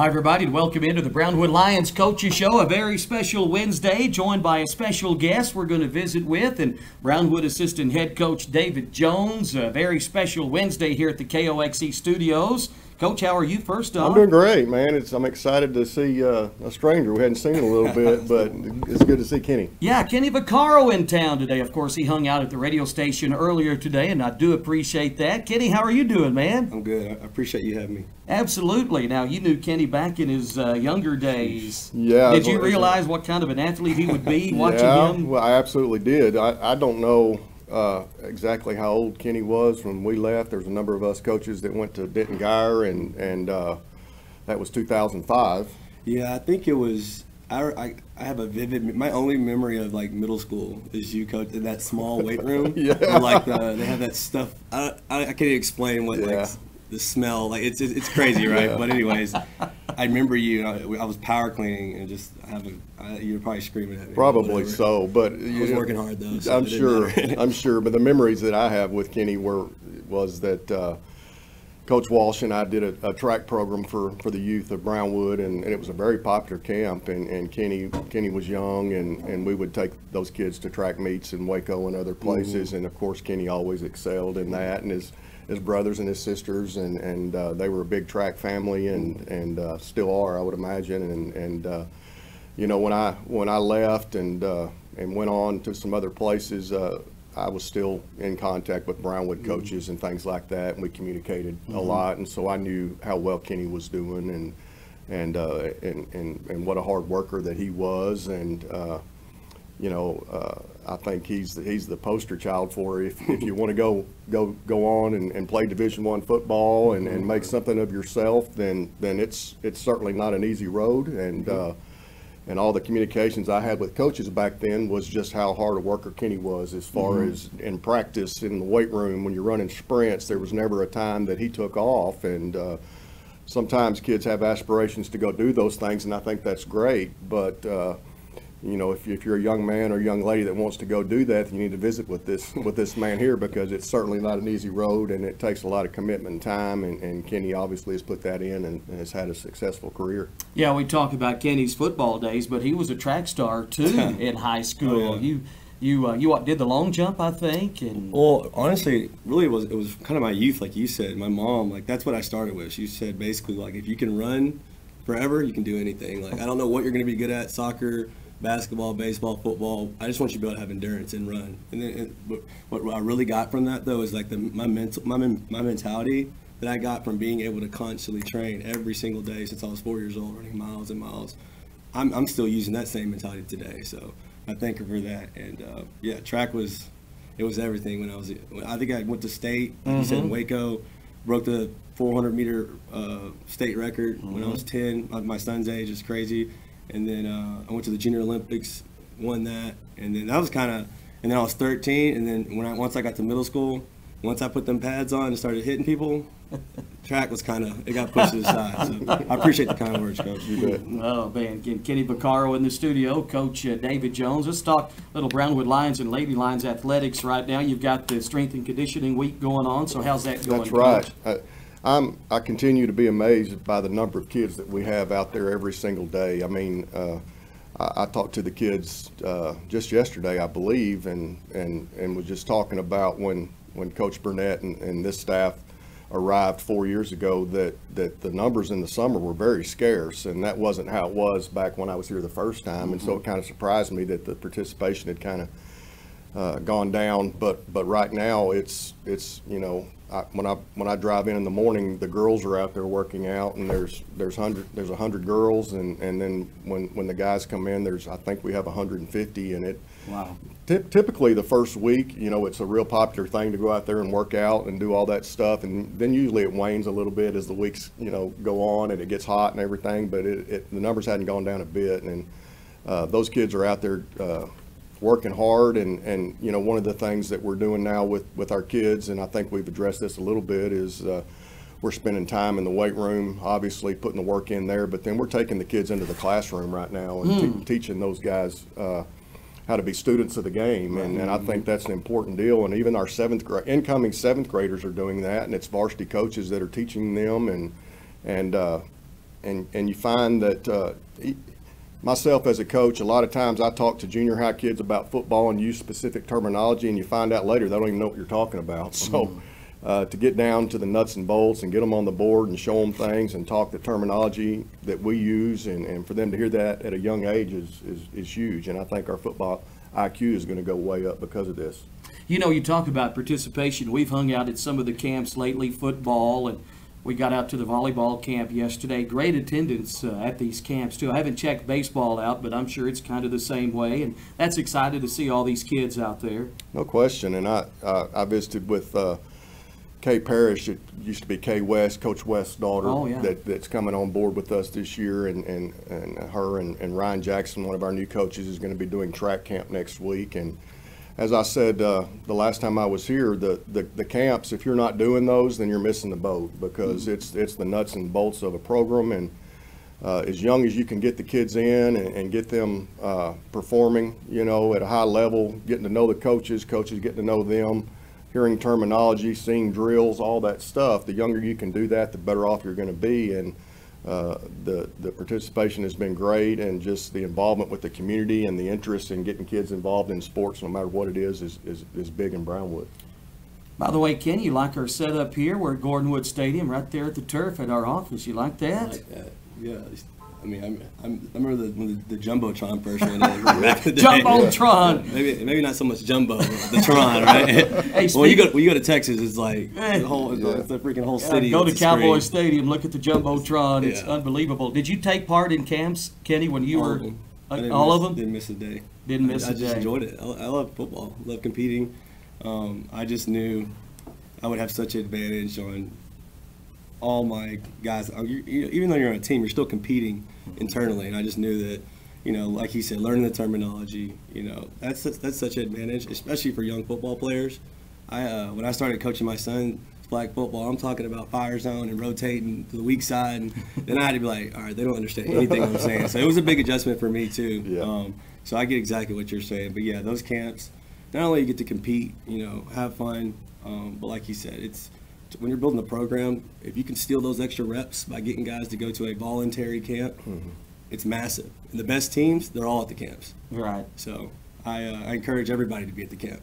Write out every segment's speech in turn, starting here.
Hi, everybody, and welcome into the Brownwood Lions Coaches Show. A very special Wednesday, joined by a special guest we're going to visit with, and Brownwood Assistant Head Coach David Jones. A very special Wednesday here at the KOXE Studios. Coach, how are you first off? I'm doing great, man. I'm excited to see a stranger we hadn't seen in a little bit, but it's good to see Kenny. Yeah, Kenny Vaccaro in town today. Of course, he hung out at the radio station earlier today, and I do appreciate that. Kenny, how are you doing, man? I'm good. I appreciate you having me. Absolutely. Now, you knew Kenny back in his younger days. Yeah. Did you realize what kind of an athlete he would be watching him? Well, I absolutely did. I don't know exactly how old Kenny was when we left. There's a number of us coaches that went to Denton Geyer, and that was 2005. Yeah, I think it was. I have a vivid. My only memory of like middle school is you coach in that small weight room. Yeah. Where, like they have that stuff. I can't even explain what like the smell. Like it's crazy, right? Yeah. But anyways, I remember you. I was power cleaning and just having. You were probably screaming at me. Probably so, but I was working hard though. So I'm sure. I'm sure. But the memories that I have with Kenny was that Coach Walsh and I did a track program for the youth of Brownwood, and it was a very popular camp. And Kenny was young, and we would take those kids to track meets in Waco and other places. Mm-hmm. And of course, Kenny always excelled in that, and his brothers and his sisters, and they were a big track family, and still are, I would imagine. And you know, when I left and went on to some other places, I was still in contact with Brownwood coaches and things like that, and we communicated a lot. And so I knew how well Kenny was doing, and what a hard worker that he was. And you know, I think he's the poster child for if you want to go on and play Division I football and make something of yourself, then it's certainly not an easy road. And all the communications I had with coaches back then was just how hard a worker Kenny was, as far as in practice in the weight room when you're running sprints. There was never a time that he took off, and sometimes kids have aspirations to go do those things, and I think that's great. But you know, if you're a young man or a young lady that wants to go do that, you need to visit with this man here, because it's certainly not an easy road, and it takes a lot of commitment and time, and Kenny obviously has put that in and has had a successful career. Yeah, we talk about Kenny's football days, but he was a track star too in high school. Oh, yeah. You did the long jump, I think, and well, honestly, really it was kind of my youth, like you said. My mom, like that's what I started with. She said basically, like, if you can run forever, you can do anything. Like, I don't know what you're going to be good at, soccer, basketball, baseball, football. I just want you to be able to have endurance and run. And then what I really got from that though is like my mentality that I got from being able to constantly train every single day since I was 4 years old, running miles and miles. I'm still using that same mentality today. So I thank her for that. And yeah, track was everything when I think I went to state, like you said, in Waco, broke the 400 meter state record when I was 10. My son's age is crazy. And then I went to the Junior Olympics, won that, and then that was and then I was 13, and then once I got to middle school, once I put them pads on and started hitting people, track was it got pushed to the side. So I appreciate the kind words, Coach. You bet. oh man, Kenny Vaccaro in the studio, Coach David Jones. Let's talk little Brownwood Lions and Lady Lions athletics right now. You've got the strength and conditioning week going on, so how's that going? That's right. Coach? I continue to be amazed by the number of kids that we have out there every single day. I mean, I talked to the kids just yesterday, I believe, and was just talking about when Coach Burnett and this staff arrived 4 years ago, that the numbers in the summer were very scarce, and that wasn't how it was back when I was here the first time. And so it kind of surprised me that the participation had kind of gone down. But right now it's you know, when I drive in the morning, the girls are out there working out, and there's 100 girls, and then when the guys come in, I think we have 150, and it. Wow. Typically the first week, you know, it's a real popular thing to go out there and work out and do all that stuff, and then usually it wanes a little bit as the weeks, you know, go on and it gets hot and everything. But the numbers hadn't gone down a bit, and those kids are out there working hard, and you know, one of the things that we're doing now with our kids, and I think we've addressed this a little bit, is we're spending time in the weight room, obviously putting the work in there, but then we're taking the kids into the classroom right now and teaching those guys how to be students of the game, and I think that's an important deal. And even our incoming seventh graders are doing that, and it's varsity coaches that are teaching them, and and you find that myself as a coach, a lot of times I talk to junior high kids about football and use specific terminology, and you find out later they don't even know what you're talking about. So to get down to the nuts and bolts and get them on the board and show them things and talk the terminology that we use, and for them to hear that at a young age is huge. And I think our football IQ is going to go way up because of this. You know, you talk about participation. We've hung out at some of the camps lately, football, and we got out to the volleyball camp yesterday. Great attendance at these camps, too. I haven't checked baseball out, but I'm sure it's kind of the same way, and that's excited to see all these kids out there. No question, and I visited with Kay Parrish. It used to be Kay West, Coach West's daughter. Oh, yeah. That's coming on board with us this year, and her and Ryan Jackson, one of our new coaches, is going to be doing track camp next week. And as I said the last time I was here, the camps, if you're not doing those, then you're missing the boat, because it's the nuts and bolts of a program. And as young as you can get the kids in and get them performing, you know, at a high level, getting to know the coaches getting to know them, hearing terminology, seeing drills, all that stuff, the younger you can do that, the better off you're going to be. And the participation has been great, and just the involvement with the community and the interest in getting kids involved in sports, no matter what it is big in Brownwood. By the way, Ken, you like our setup here? We're at Gordonwood Stadium, right there at the turf at our office. You like that? I like that. Yeah. I mean, I remember the Jumbotron first one back in the day. Jumbotron. Maybe not so much Jumbo, the Tron, right? Hey, when you go to Texas, it's like the whole, it's the freaking whole city. Go to Cowboy Stadium, look at the Jumbotron. It's unbelievable. Did you take part in camps, Kenny, when you were all of them? Didn't miss a day. Didn't miss a day. I just enjoyed it. I love football. I love competing. I just knew I would have such an advantage on all my guys. Even though you're on a team, you're still competing internally, and I just knew that, you know, like he said, learning the terminology, you know, that's such an advantage, especially for young football players. When I started coaching my son's flag football, I'm talking about fire zone and rotating to the weak side, and then I had to be like, all right, they don't understand anything I'm saying. So it was a big adjustment for me too. Yeah. So I get exactly what you're saying. But yeah, those camps, not only you get to compete, you know, have fun, but like he said, it's when you're building a program, if you can steal those extra reps by getting guys to go to a voluntary camp, it's massive. And the best teams, they're all at the camps. Right. So I encourage everybody to be at the camp.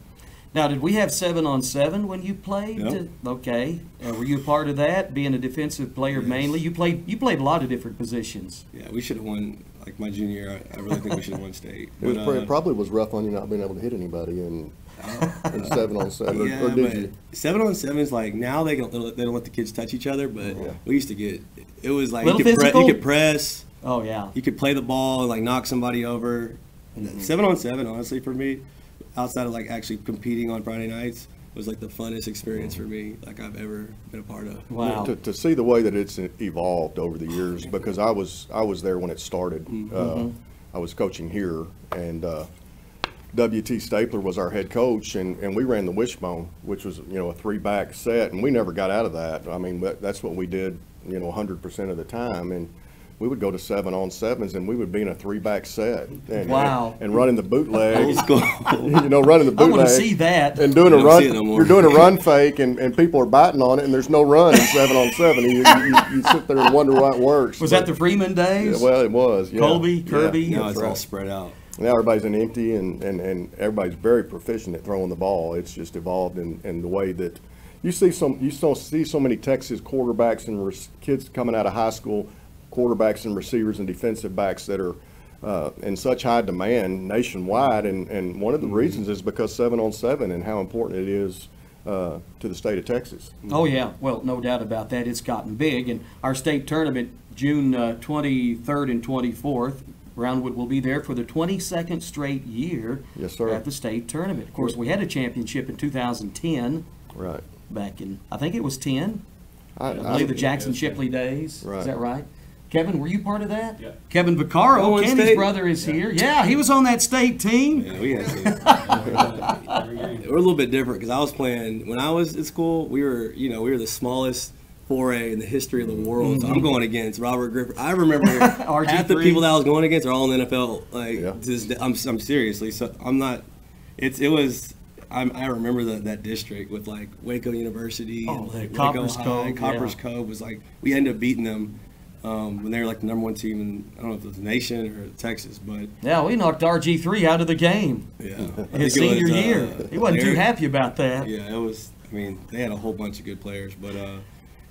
Now, did we have 7-on-7 when you played? No. Okay. Were you a part of that, being a defensive player mainly? You played a lot of different positions. Yeah, we should have won, like my junior year, I really think we should have won state. It probably was rough on you not being able to hit anybody in 7-on-7, yeah, or did you? 7-on-7 is like, now they don't let the kids touch each other, but we used to get, it was like Little you could press. Oh, yeah. You could play the ball and like knock somebody over. 7-on-7, honestly, for me, outside of like actually competing on Friday nights, was like the funnest experience for me like I've ever been a part of. Wow. To see the way that it's evolved over the years, because I was there when it started. I was coaching here, and W.T. Stapler was our head coach, and we ran the wishbone, which was, you know, a 3-back set, and we never got out of that. I mean, that's what we did, you know, 100% of the time, and we would go to 7-on-7s, and we would be in a 3-back set. And, wow. And running the bootleg. Old school. You know, running the bootleg. I want to see that. And doing a run. No You're doing a run fake, and people are biting on it, and there's no run in 7-on-7. You sit there and wonder why it works. Was that the Freeman days? Yeah, well, it was. Yeah. Colby, Kirby? Yeah, now it's right. all spread out. Now everybody's an empty, and everybody's very proficient at throwing the ball. It's just evolved in the way that you see so many Texas quarterbacks and kids coming out of high school, quarterbacks and receivers and defensive backs that are in such high demand nationwide, and one of the reasons is because 7-on-7 and how important it is to the state of Texas. Oh, yeah. Well, no doubt about that. It's gotten big. And our state tournament, June 23rd and 24th, Brownwood will be there for the 22nd straight year. Yes, sir. At the state tournament. Of course, we had a championship in 2010. Right. Back in, I think it was 10. I believe the Jackson Shipley days. Right. Is that right? Kevin, were you part of that? Yeah. Kevin Vaccaro, Kenny's state? brother, is here. Yeah, he was on that state team. Yeah, we had we're a little bit different because I was playing when I was at school. We were the smallest 4A in the history of the world. So I'm going against Robert Griffith. I remember half the people that I was going against are all in the NFL. Like, to this day, I'm seriously. So I'm not. I remember that district with like Waco University and like Coppers Waco Cove, High. Coppers Cove was like we ended up beating them when they were like the #1 team in, I don't know if it was the nation or Texas, but Yeah, we knocked RG3 out of the game yeah, his senior year. He wasn't too happy about that. Yeah, it was. I mean, they had a whole bunch of good players, but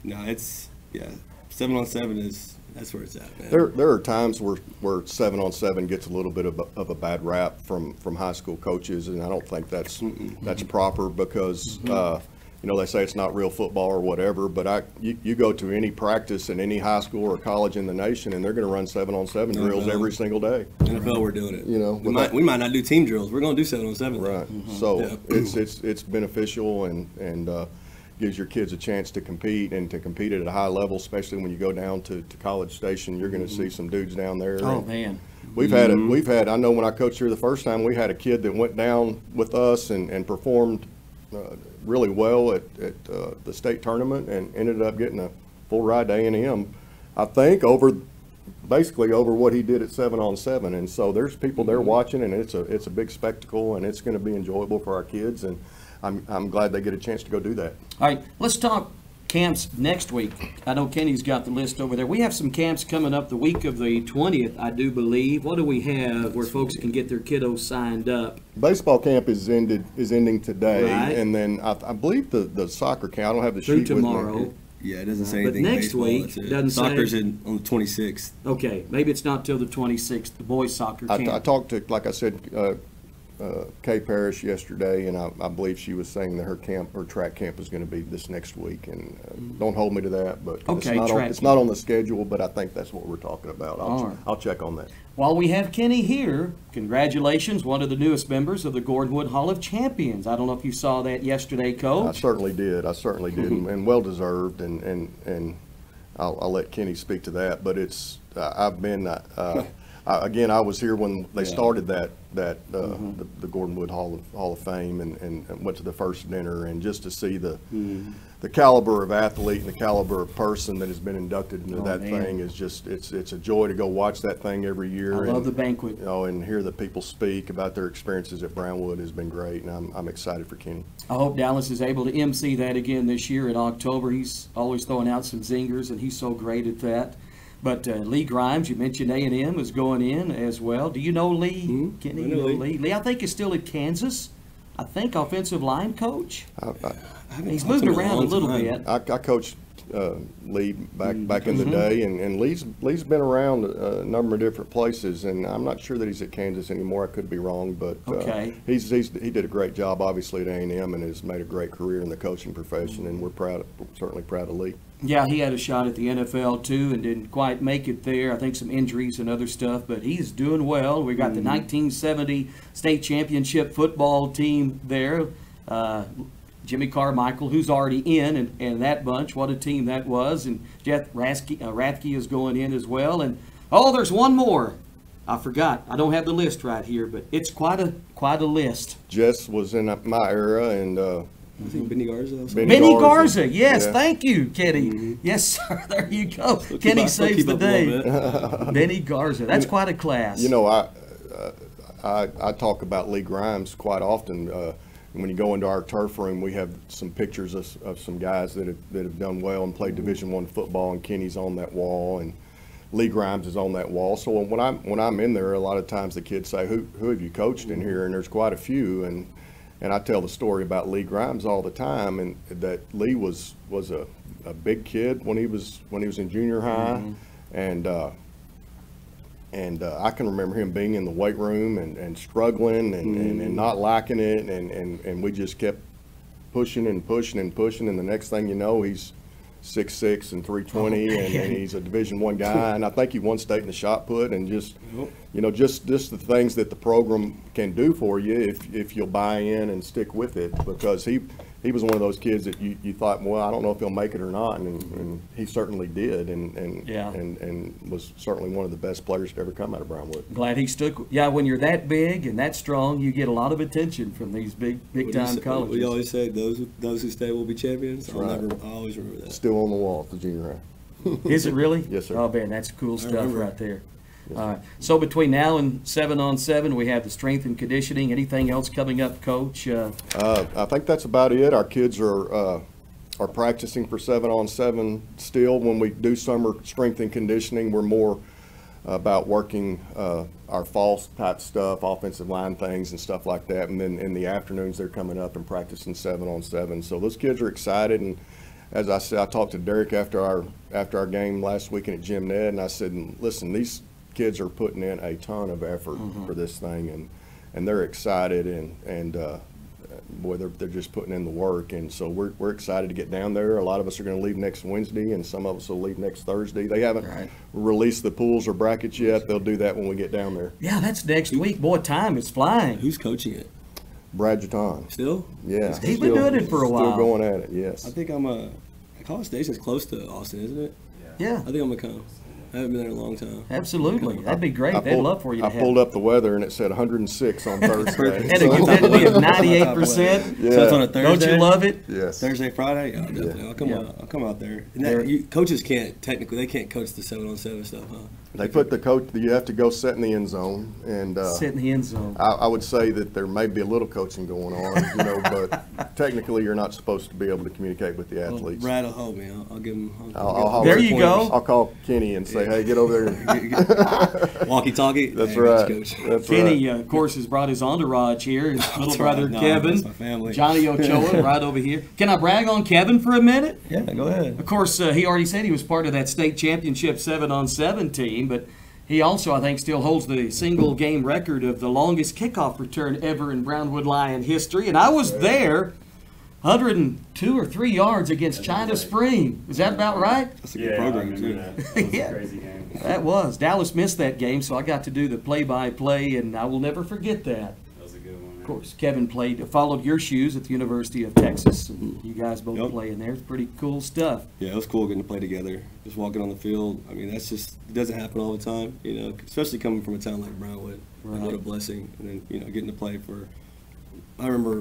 no, it's 7-on-7 is. That's where it's at, man. There are times where 7-on-7 gets a little bit of a bad rap from high school coaches, and I don't think that's proper because they say it's not real football or whatever. But you go to any practice in any high school or college in the nation, and they're going to run 7-on-7 drills every single day. NFL, we're doing it. We might not do team drills. We're going to do 7-on-7. Right. So it's beneficial and gives your kids a chance to compete and to compete at a high level, especially when you go down to College Station. You're going to see some dudes down there. Oh, man. We've had I know when I coached here the first time, we had a kid that went down with us and performed really well at the state tournament and ended up getting a full ride to A&M, I think, basically over what he did at 7-on-7. And so there's people there watching, and it's a big spectacle, and it's going to be enjoyable for our kids. And I'm glad they get a chance to go do that. All right, let's talk camps next week. I know Kenny's got the list over there. We have some camps coming up the week of the 20th, I do believe. What do we have where folks can get their kiddos signed up? Baseball camp is ending today, Right. and then I believe the soccer camp. I don't have the Through sheet tomorrow. with me. Yeah, it doesn't say But anything. next baseball, week, that's it. doesn't say- Soccer's on the 26th. Okay, maybe it's not till the 26th, the boys soccer camp. I talked to, like I said, Kay Parrish yesterday, and I believe she was saying that her track camp is going to be this next week. And don't hold me to that, but Okay, it's not on the schedule. But I think that's what we're talking about. All right. I'll check on that. While we have Kenny here, congratulations, one of the newest members of the Gordonwood Hall of Champions. I don't know if you saw that yesterday, I Coach. certainly did, and well deserved. And I'll let Kenny speak to that. But it's I've been. Again, I was here when they started the Gordonwood Hall of Fame and went to the first dinner, and just to see the caliber of athlete and the caliber of person that has been inducted into that thing is just it's a joy to go watch that thing every year. I love the banquet. And hear the people speak about their experiences at Brownwood has been great, and I'm excited for Kenny. I hope Dallas is able to MC that again this year in October. He's always throwing out some zingers, and he's so great at that. But Lee Grimes, you mentioned A&M is going in as well. Do you know Lee? Kenny, you know Lee? Lee, I think, is still at Kansas. I think offensive line coach. He's moved around a little bit. I coached Lee back in the day, and Lee's been around a number of different places, and I'm not sure that he's at Kansas anymore. I could be wrong, but he did a great job, obviously, at A&M, and has made a great career in the coaching profession, and we're certainly proud of Lee. Yeah, he had a shot at the NFL too and didn't quite make it there. I think some injuries and other stuff, but he's doing well. We got the 1970 state championship football team there. Jimmy Carmichael, who's already in that bunch. What a team that was. And Jeff Rathke is going in as well. And there's one more. I forgot. I don't have the list right here, but it's quite a list. Jess was in my era, and I think Benny Garza. Benny Garza, yes, Thank you, Kenny. Yes, sir, there you go. Kenny saves the day. Benny Garza, that's quite a class. I talk about Lee Grimes quite often. When you go into our turf room, we have some pictures of some guys that have done well and played Division I football, and Kenny's on that wall, and Lee Grimes is on that wall. So when I'm in there, a lot of times the kids say, "Who have you coached in here?" And there's quite a few, and I tell the story about Lee Grimes all the time, and that Lee was a big kid when he was in junior high, and I can remember him being in the weight room and struggling and not liking it, and we just kept pushing and pushing and pushing, and the next thing you know, he's 6'6" and 320, and he's a Division I guy, and I think he won state in the shot put, and just the things that the program can do for you if you'll buy in and stick with it, because he was one of those kids that you thought, well, I don't know if he'll make it or not, and he certainly did, and was certainly one of the best players to ever come out of Brownwood. Glad he stuck. Yeah, when you're that big and that strong, you get a lot of attention from these big time colleges. We always say those who stay will be champions. Right. I always remember that. Still on the wall at the junior high. Is it really? Yes, sir. Oh man, that's cool stuff right there. All right. So between now and 7-on-7, we have the strength and conditioning. Anything else coming up, Coach? I think that's about it. Our kids are are practicing for 7-on-7 still. When we do summer strength and conditioning, we're more about working our false type stuff, offensive line things and stuff like that. And then in the afternoons, they're coming up and practicing 7-on-7. So those kids are excited. And as I said, I talked to Derek after our game last weekend at Jim Ned, and I said, listen, these kids are putting in a ton of effort for this thing, and they're excited, and boy, they're just putting in the work. And so we're excited to get down there. A lot of us are going to leave next Wednesday, and some of us will leave next Thursday. They haven't released the pools or brackets yet. They'll do that when we get down there. Yeah, that's next week. Boy, time is flying. Who's coaching it? Brad Jaton. Still? Yeah. He's been doing it for a while. Still going at it, yes. I think College Station's close to Austin, isn't it? Yeah. I think I'm going to come. I haven't been there in a long time. Absolutely. That'd be great. They'd love for you to I pulled up the weather, and it said 106 on Thursday. And a humidity of 98%. Yeah. So it's on a Thursday? Don't you love it? Yes. Thursday, Friday? Yeah, definitely. Yeah. I'll come out there. And coaches can't, technically, they can't coach the 7-on-7 stuff, huh? They put the coach, you have to go sit in the end zone. And Sit in the end zone. I would say that there may be a little coaching going on, but technically you're not supposed to be able to communicate with the athletes. Brad will help me. I'll give him. There you go. I'll call Kenny and say, hey, get over there. Walkie-talkie. That's Hey, right. Coach. That's Kenny, right. of course, has brought his entourage here. His little That's brother right. No, Kevin, that's my family. Johnny Ochoa, right over here. Can I brag on Kevin for a minute? Yeah, go ahead. Of course, he already said he was part of that state championship 7-on-7 team, but he also, I think, still holds the single game record of the longest kickoff return ever in Brownwood Lion history. And I was there, 102 or 3 yards against China Spring. Is that about right? That's a good program, too. That was Yeah. a crazy game. That was. Dallas missed that game, so I got to do the play-by-play, and I will never forget that. That was a good one. Of course, Kevin followed your shoes at the University of Texas, and you guys both Yep. play in there. It's pretty cool stuff. Yeah, it was cool getting to play together. Just walking on the field. I mean, that's just, it doesn't happen all the time, especially coming from a town like Brownwood. Like, what a blessing. And then, getting to play for, I remember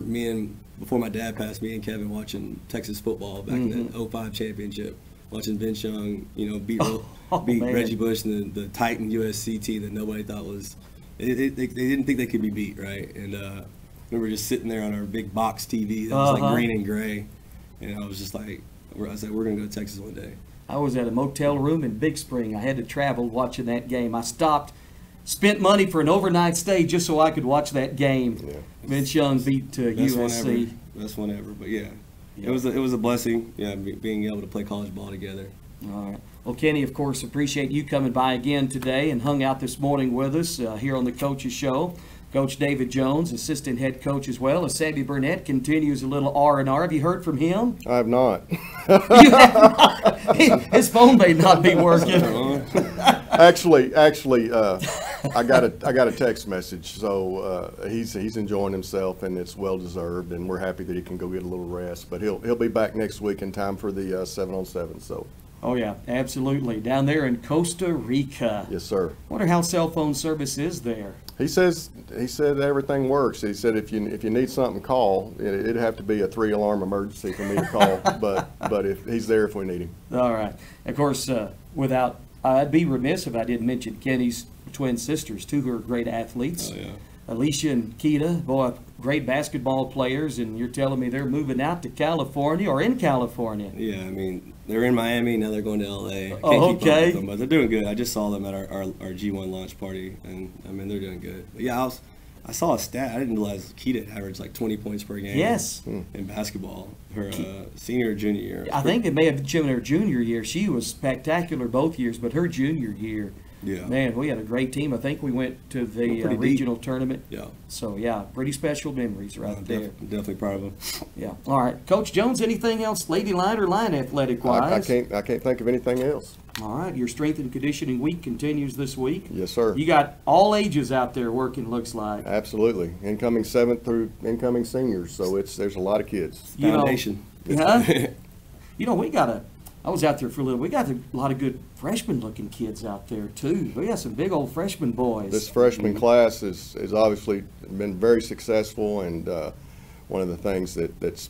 before my dad passed, me and Kevin watching Texas football back in the 05 championship, watching Vince Young, beat man. Reggie Bush and the Titan USC team that nobody thought was, they didn't think they could be beat, right? And we were just sitting there on our big box TV that was like green and gray. And I was just like, we're going to go to Texas one day. I was at a motel room in Big Spring. I had to travel watching that game. I spent money for an overnight stay just so I could watch that game. Yeah. Vince Young beat USC. Best one ever. But yeah, it was a blessing. Yeah, being able to play college ball together. All right. Well, Kenny, of course, appreciate you coming by again today and hung out this morning with us here on the Coaches Show. Coach David Jones, assistant head coach as well, as Sammy Burnett continues a little R&R. Have you heard from him? I have not. You have not? His phone may not be working. Actually, I got a text message. So he's enjoying himself, and it's well deserved. And we're happy that he can go get a little rest. But he'll be back next week in time for the 7-on-7. So. Oh yeah, absolutely. Down there in Costa Rica. Yes, sir. Wonder how cell phone service is there. He said everything works. He said if you need something, call. It'd have to be a 3-alarm emergency for me to call, but if he's there if we need him. All right. Of course, I'd be remiss if I didn't mention Kenny's twin sisters too, who are great athletes. Oh yeah. Alicia and Keita, boy, great basketball players, and you're telling me they're moving out to California or in California. Yeah, I mean, they're in Miami, now they're going to L.A. I can't Oh, keep up okay. with them, but they're doing good. I just saw them at our G1 launch party, and, I mean, they're doing good. But yeah, I saw a stat. I didn't realize Keita averaged like 20 points per game. Yes. In basketball, her senior or junior year. I think it may have been her junior year. She was spectacular both years, but her junior year, Yeah. man, we had a great team. I think we went to the pretty deep. regional tournament. Yeah. So, yeah, pretty special memories right there. Definitely proud of them. Yeah. All right. Coach Jones, anything else, Lady Line or Line athletic-wise? I can't think of anything else. All right. Your strength and conditioning week continues this week. Yes, sir. You got all ages out there working, looks like. Absolutely. Incoming 7th through incoming seniors, so there's a lot of kids. You know, Foundation. Huh? I was out there for a little. We got a lot of good freshman-looking kids out there, too. We got some big old freshman boys. This freshman class is obviously been very successful, and one of the things that's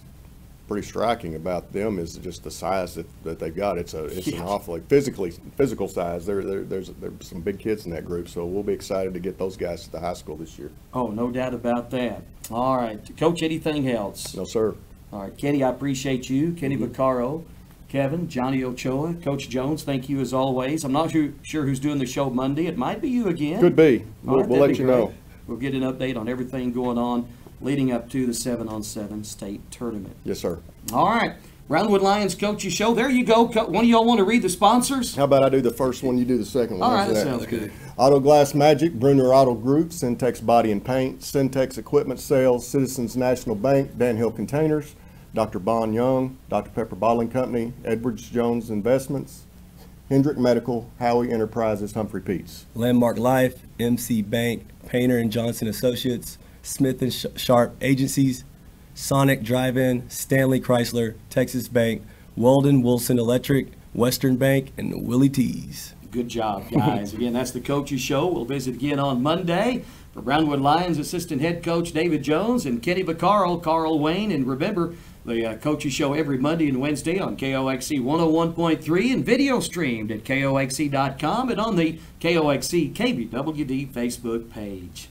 pretty striking about them is just the size that they've got. It's an awfully physical size. There's some big kids in that group, so we'll be excited to get those guys to the high school this year. Oh, no doubt about that. All right. Coach, anything else? No, sir. All right, Kenny, I appreciate you. Kenny Vaccaro, Kevin, Johnny Ochoa, Coach Jones, thank you as always. I'm not sure who's doing the show Monday. It might be you again. Could be. All right, We'll that'd let be you great. know. We'll get an update on everything going on leading up to the 7-on-7 state tournament. Yes, sir. All right, Brownwood Lions Coaches Show. There you go. One of y'all want to read the sponsors? How about I do the first one, you do the second one? All right, How's that sounds good. Auto Glass Magic, Bruner Auto Group, Syntex Body and Paint, Syntex Equipment Sales, Citizens National Bank, Dan Hill Containers, Dr. Bon Young, Dr. Pepper Bottling Company, Edwards Jones Investments, Hendrick Medical, Howie Enterprises, Humphrey Peets. Landmark Life, MC Bank, Painter and Johnson Associates, Smith and Sharp Agencies, Sonic Drive-In, Stanley Chrysler, Texas Bank, Weldon Wilson Electric, Western Bank, and Willie T's. Good job, guys. Again, that's the Coaches Show. We'll visit again on Monday. For Brownwood Lions Assistant Head Coach David Jones and Kenny Vaccaro, Carl Wayne, and remember, the Coaches Show every Monday and Wednesday on KOXC 101.3 and video streamed at KOXC.com and on the KOXC KBWD Facebook page.